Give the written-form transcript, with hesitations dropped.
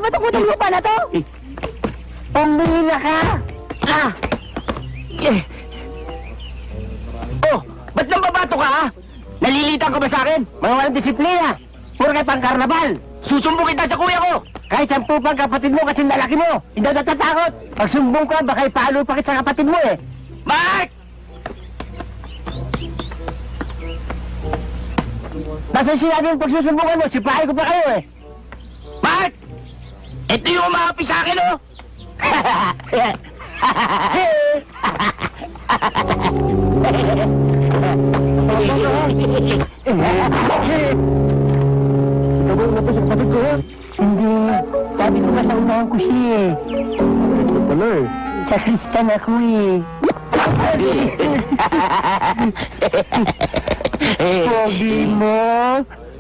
ba itong lupa na to? Pumila ka! Ah! Oh, ba't nang babato ka, ha? Nalilitan ka ba sa akin? Mga walang disiplina! Puro kayo pang karnabal! Susumbong kita sa kuya ko! Kahit 10 pang kapatid mo kasi lalaki mo! Hindi na natatakot! Pag sumbong ka, baka ipalo pa kita sa kapatid mo eh! Mark! Basta sinabi yung pagsusumbungan mo, sipahin ko pa kayo eh! Mark! Ito yung umahapi sa akin, oh! Tawag mo po sa kapatid ko, ha? Hindi. Sabi ko ba sa unahan ko siya eh. Ito pala eh. Sa Kristan ako eh. Pogi mo.